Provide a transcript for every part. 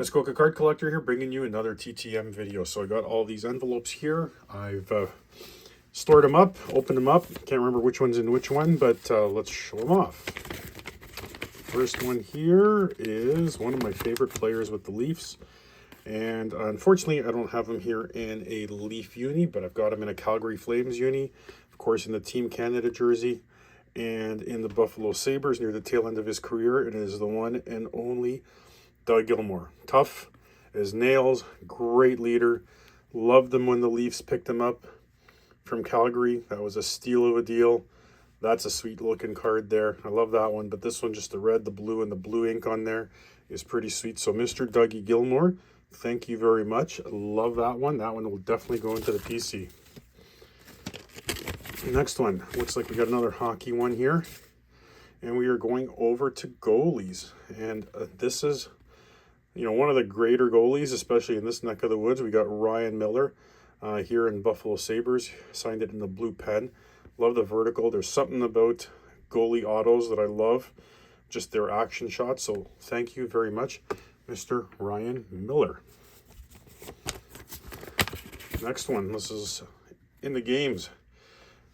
Muskoka card collector here, bringing you another TTM video. So I got all these envelopes here. I've stored them up, opened them up. Can't remember which one's in which one, but let's show them off. First one here is one of my favorite players with the Leafs. And unfortunately, I don't have him here in a Leaf uni, but I've got him in a Calgary Flames uni. Of course, in the Team Canada jersey and in the Buffalo Sabres near the tail end of his career. It is the one and only Doug Gilmour. Tough as nails, great leader. Loved them when the Leafs picked him up from Calgary. That was a steal of a deal. That's a sweet looking card there. I love that one, but this one, just the red, the blue, and the blue ink on there is pretty sweet. So Mr. Dougie Gilmour, thank you very much. Love that one. That one will definitely go into the PC. Next one, looks like we got another hockey one here. And we are going over to goalies. And this is, you know, one of the greater goalies, especially in this neck of the woods. We got Ryan Miller here in Buffalo Sabres. Signed it in the blue pen. Love the vertical. There's something about goalie autos that I love. Just their action shots. So thank you very much, Mr. Ryan Miller. Next one. This is in the games.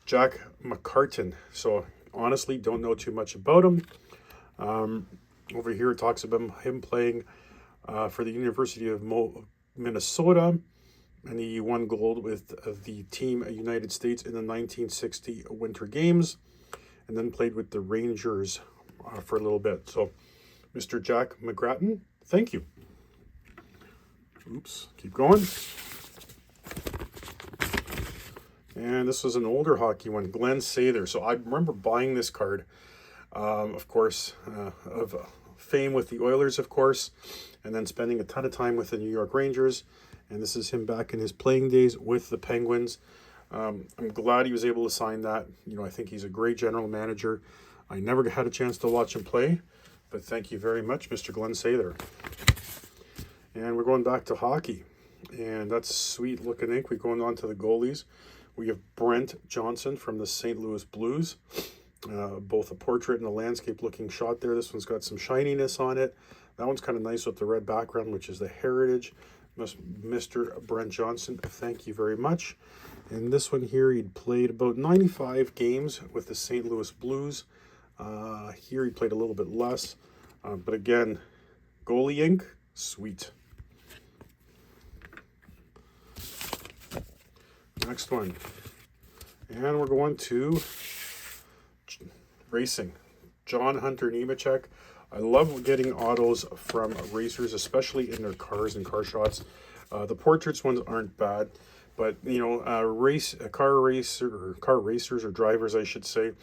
Jack McCartan. So honestly, don't know too much about him. Over here it talks about him playing for the University of Minnesota, and he won gold with the Team United States in the 1960 Winter Games, and then played with the Rangers for a little bit. So, Mr. Jack McGrattan, thank you. Oops, keep going. And this was an older hockey one, Glenn Sather. So I remember buying this card, of course, of fame with the Oilers, of course, and then spending a ton of time with the New York Rangers. And this is him back in his playing days with the Penguins. I'm glad he was able to sign that. You know, I think he's a great general manager. I never had a chance to watch him play, but thank you very much, Mr. Glenn Sather. And we're going back to hockey. And that's sweet looking ink. We're going on to the goalies. We have Brent Johnson from the St. Louis Blues. Both a portrait and a landscape looking shot there. This one's got some shininess on it. That one's kind of nice with the red background, which is the heritage. Mr. Brent Johnson, thank you very much. And this one here, he'd played about 95 games with the St. Louis Blues. Here he played a little bit less. But again, goalie ink, sweet. Next one. And we're going to racing. John Hunter Nemechek. I love getting autos from racers, especially in their cars and car shots. The portraits ones aren't bad, but you know, car racers or drivers, I should say,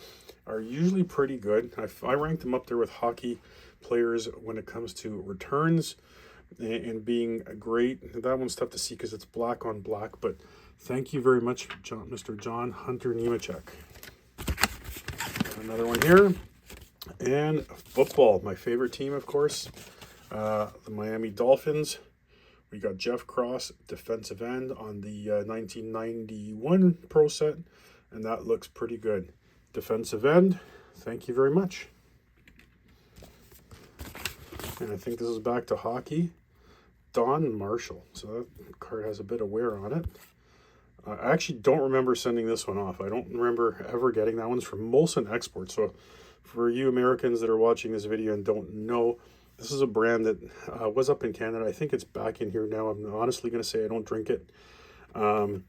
are usually pretty good. I rank them up there with hockey players when it comes to returns and being great. That one's tough to see because it's black on black, but thank you very much, Mr. John Hunter Nemechek. Another one here. And football, my favorite team, of course, the Miami Dolphins. We got Jeff Cross, defensive end, on the 1991 Pro Set, and that looks pretty good. Defensive end, thank you very much. And I think this is back to hockey. Don Marshall. So that card has a bit of wear on it. I actually don't remember sending this one off. I don't remember ever getting that. One's from Molson Export. So for you Americans that are watching this video and don't know, this is a brand that was up in Canada. I think it's back in here now. I'm honestly going to say I don't drink it. But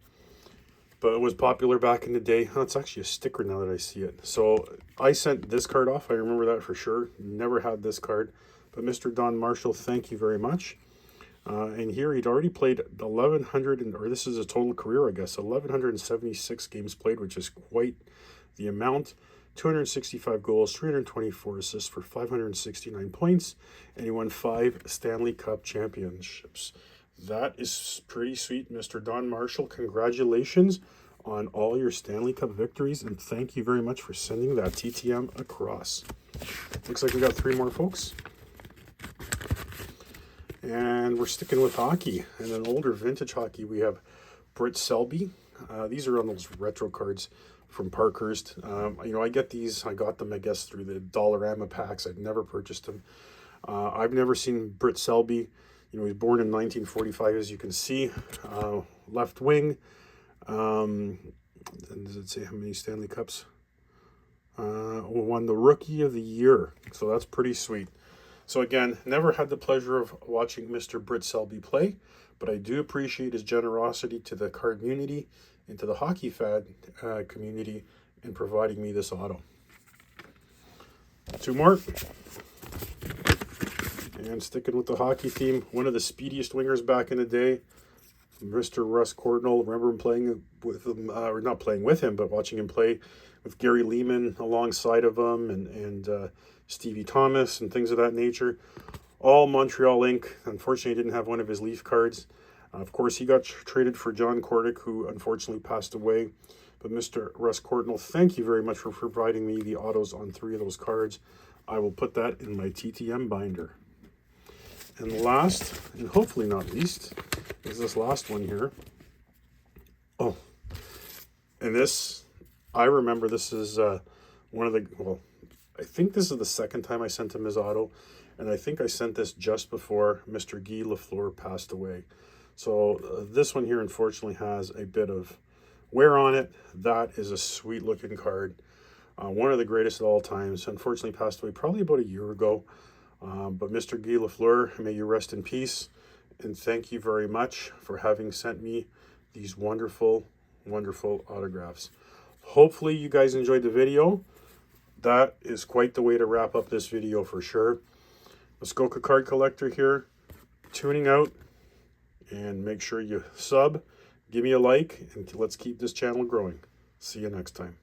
it was popular back in the day. Oh, it's actually a sticker now that I see it. So I sent this card off. I remember that for sure. Never had this card. But Mr. Don Marshall, thank you very much. And here he'd already played 1,100, or this is a total career, I guess, 1,176 games played, which is quite the amount. 265 goals, 324 assists for 569 points, and he won 5 Stanley Cup championships. That is pretty sweet, Mr. Don Marshall. Congratulations on all your Stanley Cup victories, and thank you very much for sending that TTM across. Looks like we got 3 more, folks. And we're sticking with hockey, and an older vintage hockey. We have Britt Selby. These are on those retro cards from Parkhurst. You know, I get these. I got them, I guess, through the Dollarama packs. I've never purchased them. I've never seen Britt Selby You know, he was born in 1945, as you can see. Left wing. And does it say how many Stanley Cups? Won the Rookie of the Year. So that's pretty sweet. So again, never had the pleasure of watching Mr. Britt Selby play, but I do appreciate his generosity to the card community and to the hockey fan community in providing me this auto. Two more. And sticking with the hockey theme, one of the speediest wingers back in the day, Mr. Russ Courtnall. Remember him playing with him, or not playing with him, but watching him play with Gary Lehman alongside of him, and Stevie Thomas and things of that nature. All Montreal ink. Unfortunately, he didn't have one of his Leaf cards. Of course, he got traded for John Kordick, who unfortunately passed away. But Mr. Russ Courtnall, thank you very much for providing me the autos on 3 of those cards. I will put that in my TTM binder. And last, and hopefully not least, is this last one here. Oh, and this, I remember this is one of the, well, I think this is the second time I sent him his auto, and I think I sent this just before Mr. Guy Lafleur passed away. So this one here, unfortunately, has a bit of wear on it. That is a sweet looking card. One of the greatest of all times. Unfortunately passed away probably about a year ago. But Mr. Guy Lafleur, may you rest in peace. And thank you very much for having sent me these wonderful, wonderful autographs. Hopefully you guys enjoyed the video. That is quite the way to wrap up this video for sure. Muskoka card collector here, tuning out. And make sure you sub, give me a like, and let's keep this channel growing. See you next time.